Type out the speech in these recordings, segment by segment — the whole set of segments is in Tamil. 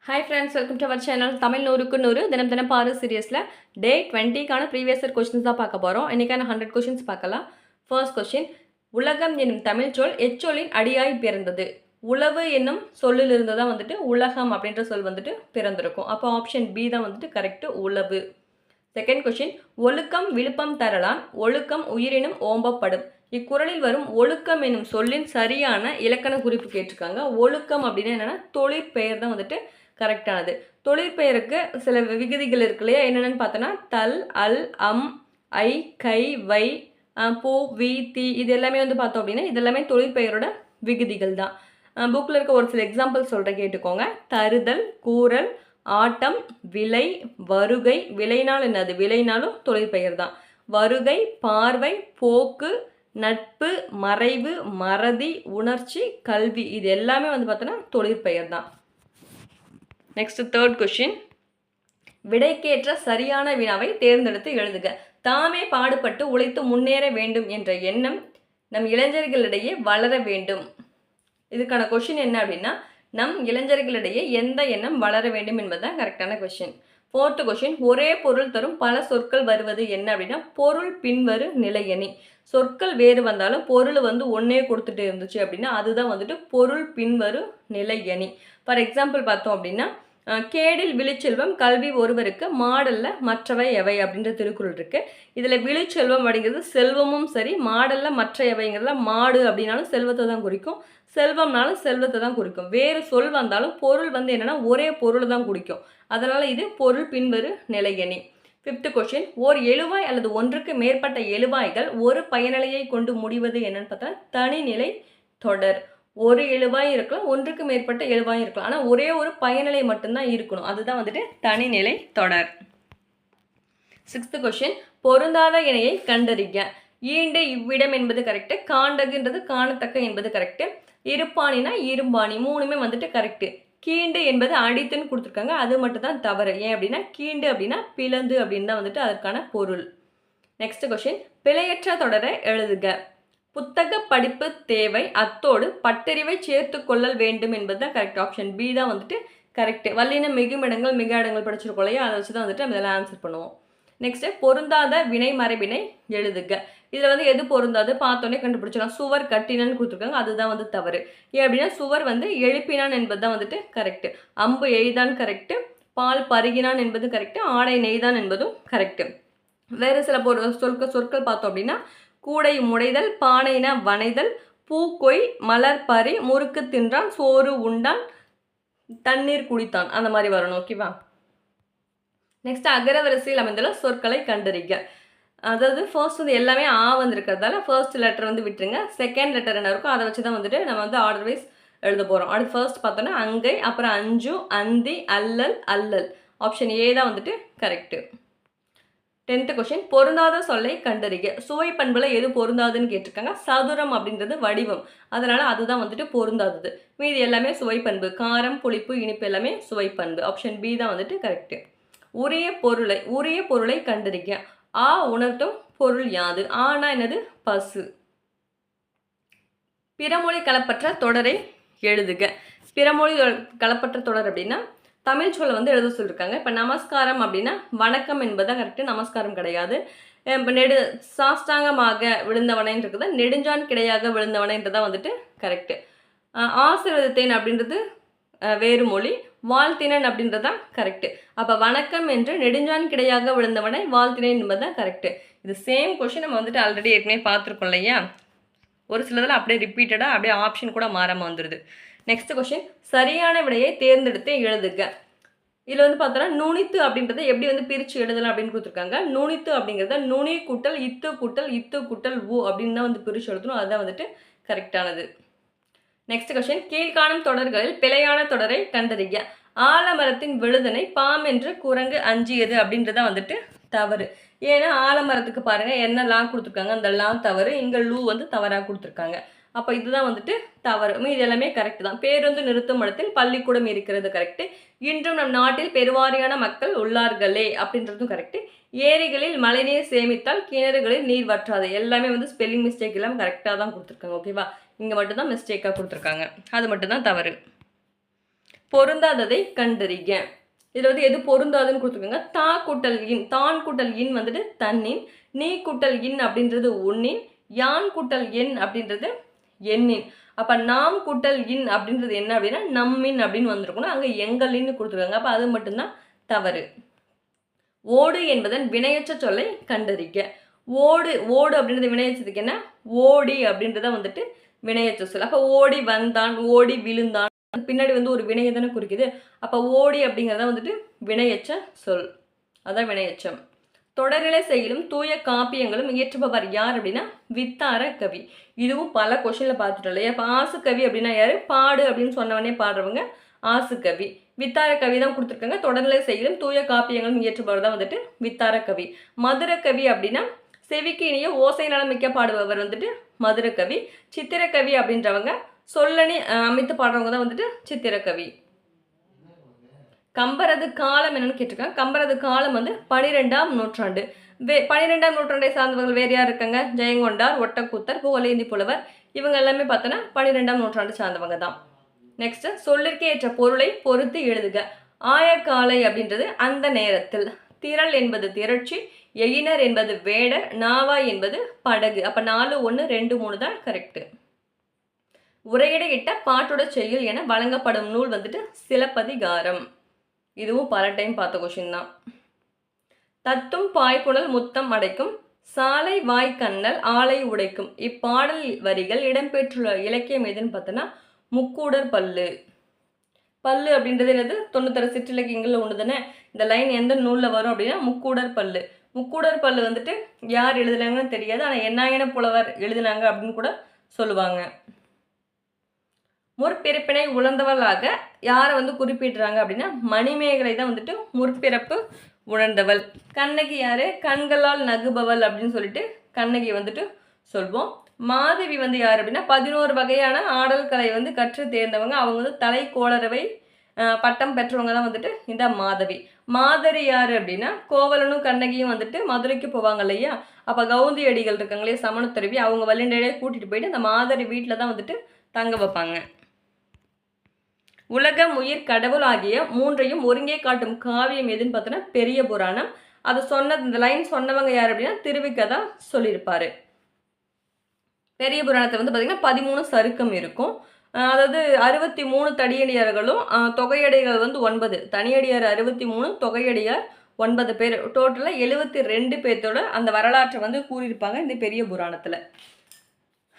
Hi friends, welcome to our channel Tamil நூறுக்கு நூறு தினம் தினம் பாரு சீரியஸில் டே 20க்கான ப்ரீவியஸ் இயர் கொஸ்டின்ஸ் தான் பார்க்க போகிறோம். இன்றைக்கான 100 கொஸ்டின்ஸ் பார்க்கலாம். ஃபர்ஸ்ட் கொஸ்டின், உலகம் என்னும் தமிழ் சொல் எச்சொல்லின் அடியாய் பிறந்தது. உளவு என்னும் சொல்லில் இருந்து தான் வந்துட்டு உலகம் அப்படின்ற சொல் வந்துட்டு பிறந்திருக்கும். அப்போ ஆப்ஷன் பி தான் வந்துட்டு கரெக்டு, உளவு. செகண்ட் கொஸ்டின், ஒழுக்கம் விழுப்பம் தரலான் ஒழுக்கம் உயிரினும் ஓம்பப்படும். இக்குறளில் வரும் ஒழுக்கம் என்னும் சொல்லின் சரியான இலக்கண குறிப்பு கேட்டிருக்காங்க. ஒழுக்கம் அப்படின்னா என்னென்னா தொழிற்பெயர் தான் வந்துட்டு கரெக்டானது. தொழிற்பெயருக்கு சில விகுதிகள் இருக்கு இல்லையா, என்னென்னு பார்த்தோன்னா தல், அல், அம், ஐ, கை, வை, பூ, வி, தி, இது எல்லாமே வந்து பார்த்தோம் அப்படின்னா இது எல்லாமே தொழிற்பெயரோட விகுதிகள் தான். புக்கில் இருக்க ஒரு சில எக்ஸாம்பிள் சொல்கிறேன் கேட்டுக்கோங்க. தருதல், கூறல், ஆட்டம், விலை, வருகை. விலைனால் என்னது? விலைனாலும் தொழிற்பெயர் தான். வருகை, பார்வை, போக்கு, நட்பு, மறைவு, மறதி, உணர்ச்சி, கல்வி, இது எல்லாமே வந்து பார்த்தோன்னா தொழிற்பெயர் தான். நெக்ஸ்ட் தேர்ட் கொஸ்டின், விடைக்கேற்ற சரியான வினாவை தேர்ந்தெடுத்து எழுதுக. தாமே பாடுபட்டு உழைத்து முன்னேற வேண்டும் என்ற எண்ணம் நம் இளைஞர்களிடையே வளர வேண்டும். இதுக்கான கொஸ்டின் என்ன அப்படின்னா, நம் இளைஞர்களிடையே எந்த எண்ணம் வளர வேண்டும் என்பதுதான் கரெக்டான கொஸ்டின். ஃபோர்த்து கொஸ்டின், ஒரே பொருள் தரும் பல சொற்கள் வருவது என்ன அப்படின்னா பொருள் பின்வரு நிலையணி. சொற்கள் வேறு வந்தாலும் பொருள் வந்து ஒன்றே கொடுத்துட்டு இருந்துச்சு அப்படின்னா அதுதான் வந்துட்டு பொருள் பின்வரு நிலையணி. ஃபார் எக்ஸாம்பிள் பார்த்தோம் அப்படின்னா, கேடில் விழிச்செல்வம் கல்வி ஒருவருக்கு மாடல்ல மற்றவை எவை அப்படின்ற திருக்குறள் இருக்கு. இதில் விழிச்செல்வம் அப்படிங்கிறது செல்வமும் சரி, மாடல்ல மற்ற எவைங்கிறதுல மாடு அப்படின்னாலும் செல்வத்தை தான் குறிக்கும், செல்வம்னாலும் செல்வத்தை தான் குறிக்கும். வேறு சொல் வந்தாலும் பொருள் வந்து என்னன்னா ஒரே பொருள் தான் குறிக்கும். அதனால இது பொருள் பின்வரு நிலையணி. ஃபிஃப்த் கொஸ்டின், ஓர் எழுவாய் அல்லது ஒன்றுக்கு மேற்பட்ட எழுவாய்கள் ஒரு பயனிலையை கொண்டு முடிவது என்னன்னு பார்த்தா தனிநிலை தொடர். ஒரு எழுவாய் இருக்கலாம், ஒன்றுக்கு மேற்பட்ட எழுவாய் இருக்கலாம், ஆனால் ஒரே ஒரு பயனிலை மட்டும்தான் இருக்கணும். அதுதான் வந்துட்டு தனிநிலை தொடர். சிக்ஸ்த் கொஸ்டின், பொருந்தாத இணையை கண்டறிக. ஈண்டு இவ்விடம் என்பது கரெக்டு, காண்டகுன்றது காணத்தக்க என்பது கரெக்டு, இருப்பானினா இரும்பாணி, மூணுமே வந்துட்டு கரெக்டு. கீண்டு என்பது அடித்துன்னு கொடுத்துருக்காங்க, அது மட்டும் தான் தவறு. ஏன் அப்படின்னா கீண்டு அப்படின்னா பிளந்து அப்படின்னு தான் வந்துட்டு அதற்கான பொருள். நெக்ஸ்ட் கொஸ்டின், பிழையற்ற தொடரை எழுதுக. புத்தக படிப்பு தேவை, அத்தோடு பட்டறிவை சேர்த்து கொள்ளல் வேண்டும் என்பது தான் கரெக்ட். ஆப்ஷன் பி தான் வந்துட்டு கரெக்டு. வல்லினம் மிகுமிடங்கள் மிக இடங்கள் படிச்சிருக்கோம் இல்லையா, அதை வச்சு தான் வந்துட்டு நம்ம இதெல்லாம் ஆன்சர் பண்ணுவோம். நெக்ஸ்ட்டு, பொருந்தாத வினை மரபினை எழுதுக. இதில் வந்து எது பொருந்தாது பார்த்தோன்னே கண்டுபிடிச்சிடலாம். சுவர் கட்டினன்னு கொடுத்துருக்காங்க, அதுதான் வந்து தவறு. ஏன் அப்படின்னா சுவர் வந்து எழுப்பினான் என்பது தான் வந்துட்டு கரெக்டு. அம்பு எய்தான் கரெக்டு, பால் பருகினான் என்பது கரெக்டு, ஆடை நெய்தான் என்பதும் கரெக்டு. வேறு சில சொற்கள் பார்த்தோம் அப்படின்னா கூடை முடைதல், பானைனா வனைதல், பூக்கொய், மலர் பறி, முறுக்கு தின்றான், சோறு உண்டான், தண்ணீர் குடித்தான், அந்த மாதிரி வரணும். ஓகேவா? நெக்ஸ்ட், அகரவரிசையில் அமைந்துள்ள சொற்களை கண்டறிக. அதாவது ஃபர்ஸ்ட் வந்து எல்லாமே ஆ வந்துருக்கிறதால ஃபர்ஸ்ட் லெட்டர் வந்து விட்டுருங்க. செகண்ட் லெட்டர் என்ன இருக்கும் அதை வச்சு தான் வந்துட்டு நம்ம வந்து ஆர்டர் வைஸ் எழுத போகிறோம். அடுத்து ஃபர்ஸ்ட் பார்த்தோன்னா அங்கை, அப்புறம் அஞ்சு, அந்தி, அல்லல், அல்லல். ஆப்ஷன் ஏ தான் வந்துட்டு கரெக்டு. 10th கொஸ்டின், பொருந்தாத சொல்லை கண்டறிக. சுவை பண்புல எது பொருந்தாதுன்னு கேட்டிருக்காங்க. சதுரம் அப்படின்றது வடிவம், அதனால அதுதான் வந்துட்டு பொருந்தாதது. மீது எல்லாமே சுவை பண்பு, காரம், புளிப்பு, இனிப்பு எல்லாமே சுவை பண்பு. ஆப்ஷன் பி தான் வந்துட்டு கரெக்டு. உரிய பொருளை கண்டறிக. ஆ உணர்த்தும் பொருள் யாது? ஆனா என்னது? பசு. பிறமொழி கலப்பற்ற தொடரை எழுதுக. பிறமொழி கலப்பற்ற தொடர் அப்படின்னா தமிழ் சொல்ல வந்து எழுத சொல்லியிருக்காங்க. இப்போ நமஸ்காரம் அப்படின்னா வணக்கம் என்பதான் கரெக்டு, நமஸ்காரம் கிடையாது. இப்போ சாஷ்டாங்கமாக விழுந்தவனைன்னு இருக்குது, நெடுஞ்சான் கிடையாக விழுந்தவனைன்றதான் வந்துட்டு கரெக்டு. ஆசீர்வதித்தேன் அப்படின்றது வேறு மொழி, வாழ்த்தினன் அப்படின்றதான் கரெக்டு. அப்போ வணக்கம் என்று நெடுஞ்சான் கிடையாக விழுந்தவனை வாழ்த்தினேன் என்பதுதான் கரெக்டு. இது சேம் கொஷின் நம்ம வந்துட்டு ஆல்ரெடி ஏற்கனவே பார்த்துருக்கோம் இல்லையா, ஒரு சிலதில் அப்படியே ரிப்பீட்டடாக அப்படியே ஆப்ஷன் கூட மாறாமல் வந்துடுது. நெக்ஸ்ட் கொஸ்டின், சரியான விடையை தேர்ந்தெடுத்து எழுதுக. இதில் வந்து பார்த்தோன்னா நுனித்து அப்படின்றத எப்படி வந்து பிரித்து எழுதலாம் அப்படின்னு கொடுத்துருக்காங்க. நுனித்து அப்படிங்கிறத நுனி கூட்டல் இத்து கூட்டல் இத்து கூட்டல் ஊ அப்படின்னு தான் வந்து பிரித்து எழுதணும், அதுதான் வந்துட்டு கரெக்டானது. நெக்ஸ்ட் கொஸ்டின், கீழ்காணும் தொடர்களில் பிழையான தொடரை கண்டறிக. ஆலமரத்தின் விழுதனை பாம் என்று குரங்கு அஞ்சியது அப்படின்றத வந்துட்டு தவறு. ஏன்னா ஆலமரத்துக்கு பாருங்க என்ன லா கொடுத்துருக்காங்க, அந்த லா தவறு, இங்கே லூ வந்து தவறாக கொடுத்துருக்காங்க. அப்போ இதுதான் வந்துட்டு தவறு. இது எல்லாமே கரெக்டு தான். பேருந்து நிறுத்தும் இடத்தில் பள்ளிக்கூடம் இருக்கிறது கரெக்டு. இன்றும் நம் நாட்டில் பெருவாரியான மக்கள் உள்ளார்களே அப்படின்றதும் கரெக்டு. ஏரிகளில் மழைநீர் சேமித்தால் கிணறுகளில் நீர் வற்றாது. எல்லாமே வந்து ஸ்பெல்லிங் மிஸ்டேக் இல்லாமல் கரெக்டாக தான் கொடுத்துருக்காங்க. ஓகேவா? இங்கே மட்டும்தான் மிஸ்டேக்காக கொடுத்துருக்காங்க, அது மட்டும்தான் தவறு. பொருந்தாததை கண்டறிக. இதில் வந்து எது பொருந்தாதுன்னு கொடுத்துருக்காங்க. தா கூட்டல் இன், தான் கூட்டல் இன் வந்துட்டு தன்னின், நீ கூட்டல் இன் அப்படின்றது உன்னின், யான் கூட்டல் என் அப்படின்றது எண்ணின். அப்போ நாம் கூட்டல் இன் அப்படின்றது என்ன அப்படின்னா நம்மின் அப்படின்னு வந்திருக்கணும். அங்கே எங்களின்னு கொடுத்துருக்காங்க. அப்போ அது மட்டும்தான் தவறு. ஓடு என்பதன் வினையற்ற சொல்லை கண்டறிக. ஓடு ஓடு அப்படின்றது வினையச்சதுக்கு என்ன? ஓடி அப்படின்றத வந்துட்டு வினையற்ற சொல். அப்போ ஓடி வந்தான், ஓடி விழுந்தான், பின்னாடி வந்து ஒரு வினையை தானே குறிக்குது. அப்போ ஓடி அப்படிங்கிறத வந்துட்டு வினையற்ற சொல், அதான் வினையச்சம். தொடர்நிலை செயலும் தூய காப்பியங்களும் இயற்றுபவர் யார் அப்படின்னா வித்தார கவி. இதுவும் பல கொஸ்டின்ல பார்த்துட்டோம் இல்லையா. இப்போ ஆசு கவி அப்படின்னா யாரு? பாடு அப்படின்னு சொன்னவனே பாடுறவங்க ஆசு கவி. வித்தார கவி தான் கொடுத்துருக்காங்க. தொடர்நிலை செயலும் தூய காப்பியங்களும் இயற்றுபவர் தான் வந்துட்டு வித்தார கவி. மதுர கவி அப்படின்னா செவிக்கு இனிய ஓசை நலமிக்க பாடுபவர் வந்துட்டு மதுர கவி. சித்திரக்கவி அப்படின்றவங்க சொல்லணி அமைத்து பாடுறவங்க தான் வந்துட்டு சித்திரக்கவி. கம்பரது காலம் என்னன்னு கேட்டிருக்காங்க. கம்பரது காலம் வந்து 12ஆம் நூற்றாண்டு. 12ஆம் நூற்றாண்டை சார்ந்தவர்கள் வேறு யார் இருக்காங்க? ஜெயங்கொண்டார், ஒட்டக்கூத்தர், புகழேந்தி புலவர், இவங்க எல்லாமே பார்த்தோன்னா 12ஆம் நூற்றாண்டு சார்ந்தவங்க தான். நெக்ஸ்ட், சொல்லிற்கு ஏற்ற பொருளை பொறுத்து எழுதுக. ஆயக்காலை அப்படின்றது அந்த நேரத்தில், திரள் என்பது திரட்சி, எயினர் என்பது வேடர், நாவாய் என்பது படகு. அப்போ 4, 1, 2, 3 தான் கரெக்டு. உரையிடையிட்ட பாட்டுட செய்யுள் என வழங்கப்படும் நூல் வந்துட்டு சிலப்பதிகாரம். இதுவும் பல டைம் பார்த்த கொஷின் தான். தத்தும் பாய்ப்புணல் முத்தம் அடைக்கும், சாலை வாய்க்கண்ணல் ஆலை உடைக்கும். இப்பாடல் வரிகள் இடம்பெற்றுள்ள இலக்கியம் எதுன்னு பார்த்தோன்னா முக்கூடர் பல்லு. பல்லு அப்படின்றது என்னது? 96 சிற்றிலக்கியங்களில் ஒன்று தானே. இந்த லைன் எந்த நூலில் வரும் அப்படின்னா முக்கூடர் பல்லு. முக்கூடர் பல்லு வந்துட்டு யார் எழுதுனாங்கன்னு தெரியாது, ஆனால் என்னாயின புலவர் எழுதினாங்க அப்படின்னு கூட சொல்லுவாங்க. முற்பிறப்பினை உணர்ந்தவளாக யாரை வந்து குறிப்பிடுறாங்க அப்படின்னா மணிமேகலை தான் வந்துட்டு முற்பிறப்பு உணர்ந்தவள். கண்ணகி யாரு? கண்களால் நகுபவள் அப்படின்னு சொல்லிட்டு கண்ணகி வந்துட்டு சொல்வோம். மாதவி வந்து யார் அப்படின்னா 11 வகையான ஆடல் கலை வந்து கற்று தேர்ந்தவங்க. அவங்க வந்து தலை கோளரவை பட்டம் பெற்றவங்க தான் வந்துட்டு இந்த மாதவி. மாதரி யார் அப்படின்னா கோவலனும் கண்ணகியும் வந்துட்டு மதுரைக்கு போவாங்க இல்லையா. அப்போ கவுந்தி அடிகள் இருக்காங்களே சமணத்துறவி, அவங்க வல்லிண்டையே கூட்டிகிட்டு போயிட்டு அந்த மாதரி வீட்டில் தான் வந்துட்டு தங்க வைப்பாங்க. உலகம், உயிர், கடவுள் ஆகிய மூன்றையும் ஒருங்கே காட்டும் காவியம் எதுன்னு பார்த்தோன்னா பெரிய புராணம். அதை இந்த லைன் சொன்னவங்க யார் அப்படின்னா திருவிக்கை தான் சொல்லியிருப்பாரு. பெரிய புராணத்தை வந்து பார்த்தீங்கன்னா 13 சருக்கம் இருக்கும். அதாவது 63 தடியடியார்களும் தொகையடிகள் வந்து 9. தனியடியார் 63, தொகையடியார் 9 பேர். டோட்டலாக 72 பேர்த்தோட அந்த வரலாற்றை வந்து கூறியிருப்பாங்க இந்த பெரிய புராணத்தில்.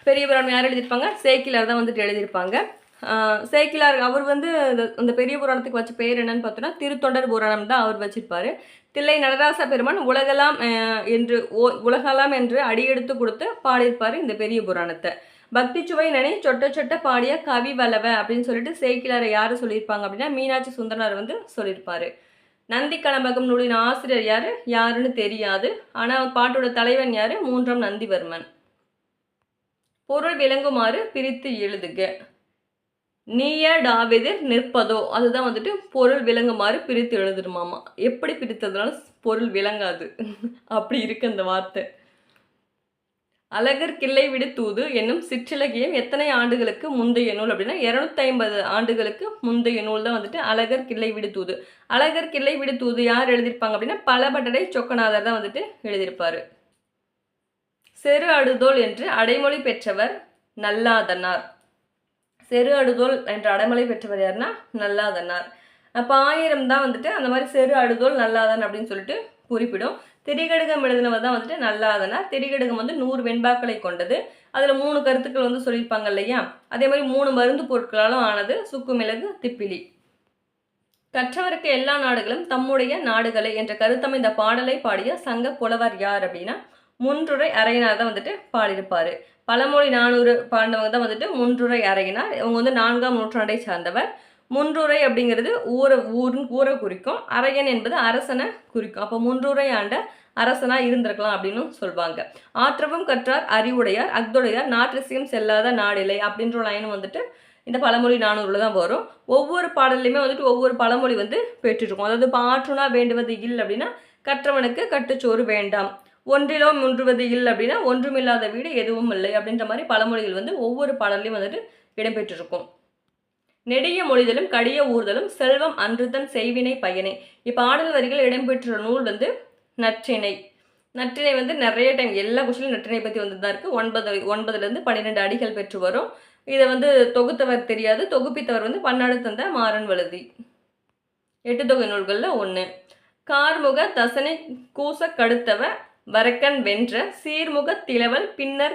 பெரிய புராணம் யார் எழுதியிருப்பாங்க? சேக்கிலார் தான் வந்துட்டு எழுதியிருப்பாங்க. சேக்கிலார் அவர் வந்து அந்த பெரிய புராணத்துக்கு வச்ச பேர் என்னன்னு பார்த்தோன்னா திருத்தொண்டர் புராணம் தான் அவர் வச்சிருப்பாரு. தில்லை நடராச பெருமான் உலகலாம் என்று அடியெடுத்து கொடுத்து பாடியிருப்பார் இந்த பெரிய புராணத்தை. பக்தி சுவை நனி சொட்ட சொட்ட பாடிய கவி வல்லவ அப்படின்னு சொல்லிட்டு சேக்கிலாரை யார் சொல்லியிருப்பாங்க அப்படின்னா மீனாட்சி சுந்தரனார் வந்து சொல்லியிருப்பாரு. நந்தி கலம்பகம் நூலின் ஆசிரியர் யாருன்னு தெரியாது, ஆனால் பாட்டோட தலைவன் யாரு? 3ஆம் நந்திவர்மன். பொருள் விளங்குமாறு பிரித்து எழுதுக. நீயடாவெதிர் நிற்பதோ, அதுதான் வந்துட்டு பொருள் விளங்குமாறு பிரித்து எழுதுமாமா. எப்படி பிரித்ததுனால பொருள் விளங்காது அப்படி இருக்கு அந்த வார்த்தை. அழகர் கிள்ளை விடு தூது என்னும் சிற்றிலக்கியம் எத்தனை ஆண்டுகளுக்கு முந்தைய நூல் அப்படின்னா 250 ஆண்டுகளுக்கு முந்தைய நூல் தான் வந்துட்டு அழகர் கிள்ளை விடு தூது. அழகர் கிள்ளை விடு தூது யார் எழுதியிருப்பாங்க அப்படின்னா பலபட்டடை சொக்கநாதர் தான் வந்துட்டு எழுதியிருப்பாரு. செரு அடுதோல் என்று அடைமொழி பெற்றவர் நல்லாதனார். செரு அடுதோல் என்ற அடைமொழி பெற்றவர் யாருன்னா நல்லாதனார். அப்போ 1000 தான் வந்துட்டு அந்த மாதிரி செரு அடுதோல் நல்லாதன் அப்படின்னு சொல்லிட்டு குறிப்பிடும். திரிகடுகம் எழுதினவர் தான் வந்துட்டு நல்லாதனார். திரிகடுகம் வந்து 100 வெண்பாக்களை கொண்டது. அதில் 3 கருத்துக்கள் வந்து சொல்லியிருப்பாங்க இல்லையா. அதே மாதிரி 3 மருந்து பொருட்களாலும் ஆனது சுக்கு மிளகு திப்பிலி. கற்றவருக்கு எல்லா நாடுகளும் தம்முடைய நாடுகளை என்ற கருத்தமைந்த பாடலை பாடிய சங்க புலவர் யார் அப்படின்னா முன்றுரை அறையினார் தான் வந்துட்டு பாடியிருப்பாரு. பழமொழி 400 பாடினவங்க தான் வந்துட்டு முன்றுரை அறையினார். இவங்க வந்து 4ஆம் நூற்றாண்டை சார்ந்தவர். முன்றுரை அப்படிங்கிறது ஊரை குறிக்கும். அரையன் என்பது அரசனை குறிக்கும். அப்போ முன்றுரை ஆண்ட அரசனா இருந்திருக்கலாம் அப்படின்னு சொல்லுவாங்க. ஆற்றவும் கற்றார் அறிவுடையார் அக்துடையார் நாற்றிசையும் செல்லாத நாடில்லை அப்படின்ற லைனும் வந்துட்டு இந்த பழமொழி 400 தான் வரும். ஒவ்வொரு பாடல்லையுமே வந்துட்டு ஒவ்வொரு பழமொழி வந்து பெற்றுருக்கும். அதாவது பாற்றுனா வேண்டுவது இல்லை அப்படின்னா கற்றவனுக்கு கட்டுச்சோறு வேண்டாம், ஒன்றிலோ முன்றுவது இல்லை அப்படின்னா ஒன்றுமில்லாத வீடு எதுவும் இல்லை அப்படின்ற மாதிரி பழமொழிகள் வந்து ஒவ்வொரு பாடல்லையும் வந்துட்டு இடம்பெற்றிருக்கும். நெடிய மொழிதலும் கடிய ஊர்தலும் செல்வம் அன்றுதன் செய்வினை பயனே. இப்பாடல் வரிகள் இடம்பெற்ற நூல் வந்து நற்றிணை. நற்றிணை வந்து நிறைய டைம் எல்லா கொஸ்டினும் நற்றிணை பற்றி வந்து தான் இருக்குது. 9லேருந்து 12 அடிகள் பெற்று வரும். இதை வந்து தொகுத்தவர் தெரியாது, தொகுப்பித்தவர் வந்து பன்னாடு தந்த மாறன் வழுதி. 8 தொகை நூல்களில் ஒன்று. கார்முக தசனை கூச கடுத்தவ வரக்கன் வென்ற சீர்முக திலவல் பின்னர்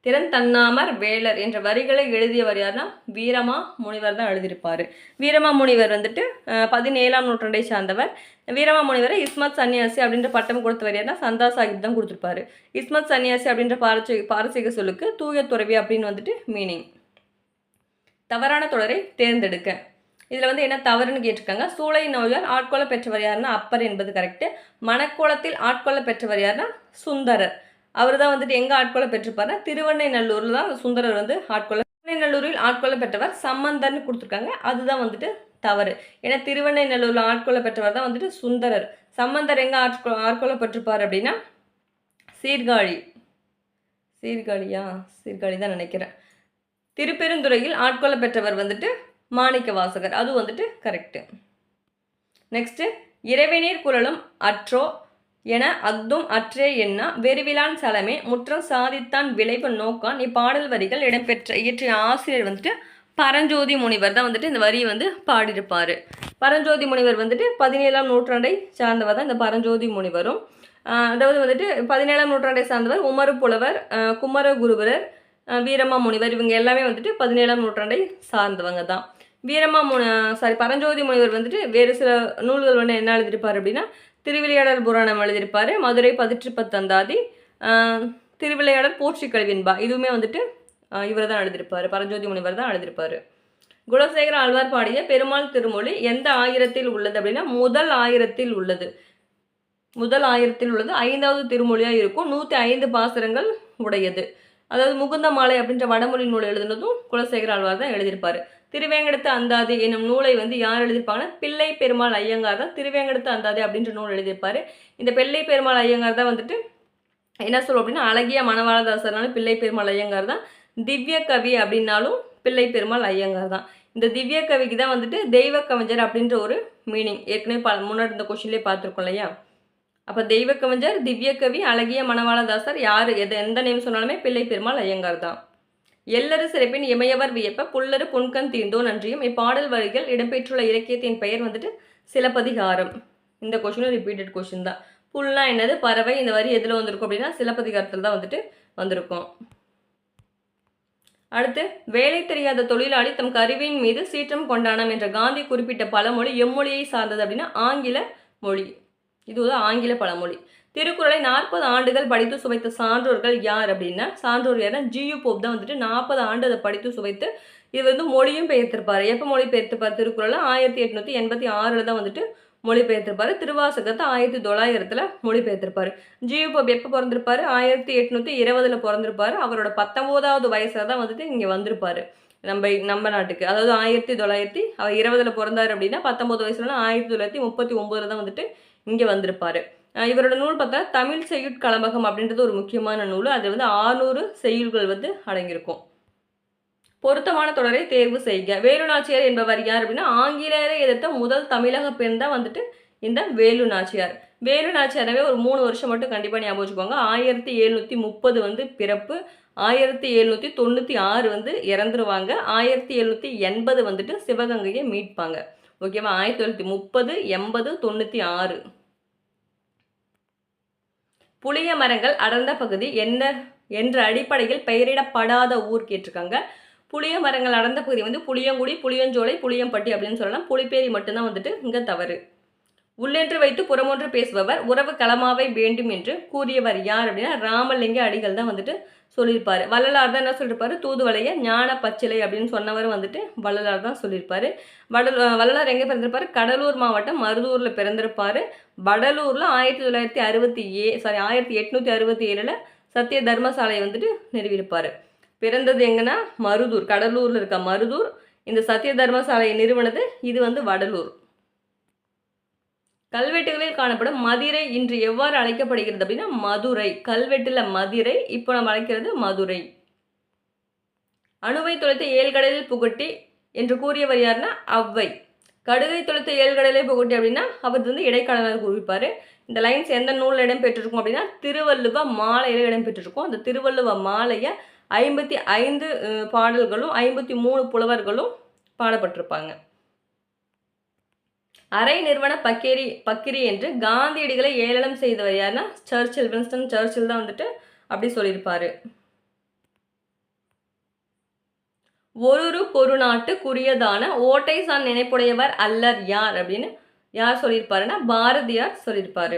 திறந்தன்னாமர் வேலர் என்ற வரிகளை எழுதியவர் யாருன்னா வீரமா முனிவர் தான் எழுதியிருப்பார். வீரமா முனிவர் வந்துட்டு 17ஆம் நூற்றாண்டை சார்ந்தவர். வீரமா முனிவரை இஸ்மத் சன்னியாசி அப்படின்ற பட்டம் கொடுத்தவர் யாருன்னா சந்தா சாஹிப் தான் கொடுத்துருப்பாரு. இஸ்மத் சன்னியாசி அப்படின்ற பாரசீக சொல்லுக்கு தூய துறவி அப்படின்னு வந்துட்டு மீனிங். தவறான தொடரை தேர்ந்தெடுக்க. இதில் வந்து என்ன தவறுன்னு கேட்டிருக்காங்க. சூளை நோயால் ஆட்கொள்ள பெற்றவர் யாருன்னா அப்பர் என்பது கரெக்டு. மணக்கோலத்தில் ஆட்கொள்ள பெற்றவர் யாருன்னா சுந்தரர். அவர் தான் வந்துட்டு எங்கே ஆட்கொள்ள பெற்றிருப்பாருன்னா திருவெண்ணைநல்லூரில் தான் சுந்தரர் வந்து திருவெண்ணைநல்லூரில் ஆட்கொள்ள பெற்றவர் சம்பந்தர்னு கொடுத்துருக்காங்க. அதுதான் வந்துட்டு தவறு. ஏன்னா திருவெண்ணைநல்லூரில் ஆட்கொள்ள பெற்றவர் தான் வந்துட்டு சுந்தரர். சம்பந்தர் எங்கே ஆட்கொள்ள பெற்றிருப்பார் அப்படின்னா சீர்காழி தான் நினைக்கிறேன். திருப்பெருந்துறையில் ஆட்கொள்ள பெற்றவர் வந்துட்டு மாணிக்க வாசகர். அது வந்துட்டு கரெக்டு. நெக்ஸ்ட்டு இறைவனீர் குரலும் அற்றோ என அக்தும் அற்றே என்ன வெறுவிலான் சலமே முற்றம் சாதித்தான் விளைவு நோக்கான். இப்பாடல் வரிகள் இடம்பெற்ற இயற்றிய ஆசிரியர் வந்துட்டு பரஞ்சோதி முனிவர் தான் வந்துட்டு இந்த வரியை வந்து பாடியிருப்பார். பரஞ்சோதி முனிவர் வந்துட்டு 17ஆம் நூற்றாண்டை சார்ந்தவர் தான் இந்த பரஞ்சோதி முனிவரும். அதாவது வந்துட்டு 17ஆம் நூற்றாண்டை சார்ந்தவர் உமரு புலவர், குமரகுருபரர், வீரமா முனிவர் இவங்க எல்லாமே வந்துட்டு 17ஆம் நூற்றாண்டை சார்ந்தவங்க தான். பரஞ்சோதி முனிவர் வந்துட்டு வேறு சில நூல்கள் வந்து என்ன எழுதியிருப்பார் அப்படின்னா திருவிளையாடல் புராணம் எழுதியிருப்பார், மதுரை 18 திருவிளையாடல் போற்றி கல்வின்பா இதுவுமே வந்துட்டு இவர் தான் எழுதியிருப்பார், பரஞ்சோதி முனிவர் தான் எழுதியிருப்பார். குலசேகர ஆழ்வார் பாடிய பெருமாள் திருமொழி எந்த ஆயிரத்தில் உள்ளது அப்படின்னா முதல் ஆயிரத்தில் உள்ளது. 5வது திருமொழியாக இருக்கும். 105 பாசுரங்கள் உடையது. அதாவது முகுந்த மாலை அப்படின்ற வடமொழி நூல் எழுதுனதும் குலசேகர ஆழ்வார் தான் எழுதியிருப்பார். திருவேங்கடத்து அந்தாதி என்னும் நூலை வந்து யார் எழுதியிருப்பாங்கன்னா பிள்ளை பெருமாள் ஐயங்கார் தான் திருவேங்கடத்து அந்தாதி அப்படின்ற நூல் எழுதியிருப்பார். இந்த பிள்ளை பெருமாள் ஐயங்கார் தான் வந்துட்டு என்ன சொல்லுவோம் அப்படின்னா அழகிய மணவாளதாசர்னாலும் பிள்ளை பெருமாள் ஐயங்கார் தான். திவ்ய கவி அப்படின்னாலும் பிள்ளை பெருமாள் ஐயங்கார் தான். இந்த திவ்ய கவிக்கு தான் வந்துட்டு தெய்வ கவிஞர் அப்படின்ற ஒரு மீனிங் ஏற்கனவே முன்னாடி இந்த கொஸ்டின்லேயே பார்த்துருக்கோம் இல்லையா. அப்போ தெய்வ கவிஞர், திவ்ய கவி, அழகிய மணவாளதாசர் யார் எந்த நேம் சொன்னாலுமே பிள்ளை பெருமாள் ஐயங்கார் தான். எல்லரு சிறப்பின் இமையவர் வியப்ப புல்லரு புன்கண் தீர்ந்தோ நன்றியும். இப்பாடல் வரிகள் இடம்பெற்றுள்ள இலக்கியத்தின் பெயர் வந்துட்டு சிலப்பதிகாரம். இந்த கொஸ்டினும் ரிப்பீட்டட் கொஸ்டின் தான். புல்னா என்னது பறவை. இந்த வரி எதில் வந்திருக்கும் அப்படின்னா சிலப்பதிகாரத்தில் தான் வந்துட்டு வந்திருக்கும். அடுத்து வேலை தெரியாத தொழிலாளி தம் கருவியின் மீது சீற்றம் கொண்டானம் என்ற காந்தி குறிப்பிட்ட பழமொழி எம்மொழியை சார்ந்தது அப்படின்னா ஆங்கில மொழி. இது ஒரு ஆங்கில பழமொழி. திருக்குறளை 40 ஆண்டுகள் படித்து சுவைத்த சான்றோர்கள் யார் அப்படின்னா சான்றோர் யாருன்னா ஜியு போப் தான் வந்துட்டு 40 ஆண்டு அதை படித்து சுவைத்து இது வந்து மொழியும் பெயர்த்திருப்பார். எப்போ மொழி பெயர்த்திருப்பார்? திருக்குறளை 1886 தான் வந்துட்டு மொழி பெயர்த்திருப்பார். திருவாசகத்தை 1900 மொழி பெயர்த்திருப்பார். ஜியு போப் எப்போ பிறந்திருப்பார்? 1820 பிறந்திருப்பார். அவரோட 19வது வயசில் தான் வந்துட்டு இங்கே வந்திருப்பார் நம்ம நாட்டுக்கு. அதாவது 1920 பிறந்தார் அப்படின்னா 19 வயசுல 1939 தான் வந்துட்டு இங்கே வந்திருப்பார். இவரோட நூல் பார்த்தா தமிழ் செய்யுட்கலம்பகம் அப்படின்றது ஒரு முக்கியமான நூல். அது வந்து 600 செய்யுள்கள் வந்து அடங்கியிருக்கும். பொருத்தமான தொடரை தேர்வு செய்க. வேலு நாச்சியார் என்பவர் யார் அப்படின்னா ஆங்கிலேயரை எதிர்த்த முதல் தமிழக பெண் தான் வந்துட்டு இந்த வேலு நாச்சியார். வேலு நாச்சியாரவே ஒரு 3 வருஷம் மட்டும் கண்டிப்பாக ஞாபகம் வச்சுக்கோங்க. 1730 வந்து பிறப்பு, 1796 வந்து இறந்துருவாங்க, 1780 வந்துட்டு சிவகங்கையை மீட்பாங்க. ஓகேவா? 1930, 80, 96. புளிய மரங்கள் அடர்ந்த பகுதி என்ன என்ற அடிப்படையில் பெயரிடப்படாத ஊர் கேட்டிருக்காங்க. புளிய மரங்கள் அடர்ந்த பகுதி வந்து புளியங்குடி, புளியஞ்சோலை, புளியம்பட்டி அப்படின்னு சொல்லலாம். புளிப்பேரி மட்டும்தான் வந்துட்டு இங்கே தவறு. உள்ளென்று வைத்து புறமொன்று பேசுபவர் உறவு களமாவை வேண்டும் என்று கூறியவர் யார் அப்படின்னா ராமலிங்க அடிகள் தான் வந்துட்டு சொல்லியிருப்பாரு. வள்ளலார் தான் என்ன சொல்லியிருப்பாரு? தூதுவளைய ஞான பச்சிலை அப்படின்னு சொன்னவர் வந்துட்டு வள்ளலார் தான் சொல்லியிருப்பாரு. வள்ளலார் எங்கே பிறந்திருப்பாரு? கடலூர் மாவட்டம் மருதூரில் பிறந்திருப்பாரு. வடலூரில் 1867 சத்திய தர்மசாலையை வந்துட்டு நிறுவியிருப்பார். பிறந்தது எங்கன்னா மருதூர், கடலூரில் இருக்க மருதூர். இந்த சத்திய தர்மசாலையை நிறுவனது இது வந்து வடலூர். கல்வெட்டுகளில் காணப்படும் மதுரை இன்று எவ்வாறு அழைக்கப்படுகிறது அப்படின்னா மதுரை. கல்வெட்டுல மதுரை, இப்போ நம்ம அழைக்கிறது மதுரை. அணுவை தொலைத்து 7 கடலில் புகட்டி என்று கூறியவர் யாருன்னா ஔவை. கடுகை தொலைத்த ஏழ்கடலை புகட்டி அப்படின்னா அவர் வந்து இடைக்காலனார் குறிப்பார். இந்த லைன்ஸ் எந்த நூலில் இடம்பெற்றிருக்கும் அப்படின்னா திருவள்ளுவ மாலையில் இடம்பெற்றிருக்கும். அந்த திருவள்ளுவ மாலையை 55 பாடல்களும் 53 புலவர்களும் பாடப்பட்டிருப்பாங்க. அரை நிறுவன பக்கிரி என்று காந்தியடிகளை ஏளனம் செய்தவர் யாருன்னா சர்ச்சில். வின்ஸ்டன் சர்ச்சில் தான் வந்துட்டு அப்படி சொல்லியிருப்பாரு. ஒரு நாட்டுக்குரியதான ஓட்டை சான் நினைப்புடையவர் அல்லர் யார் அப்படின்னு யார் சொல்லியிருப்பாருன்னா பாரதியார் சொல்லியிருப்பாரு.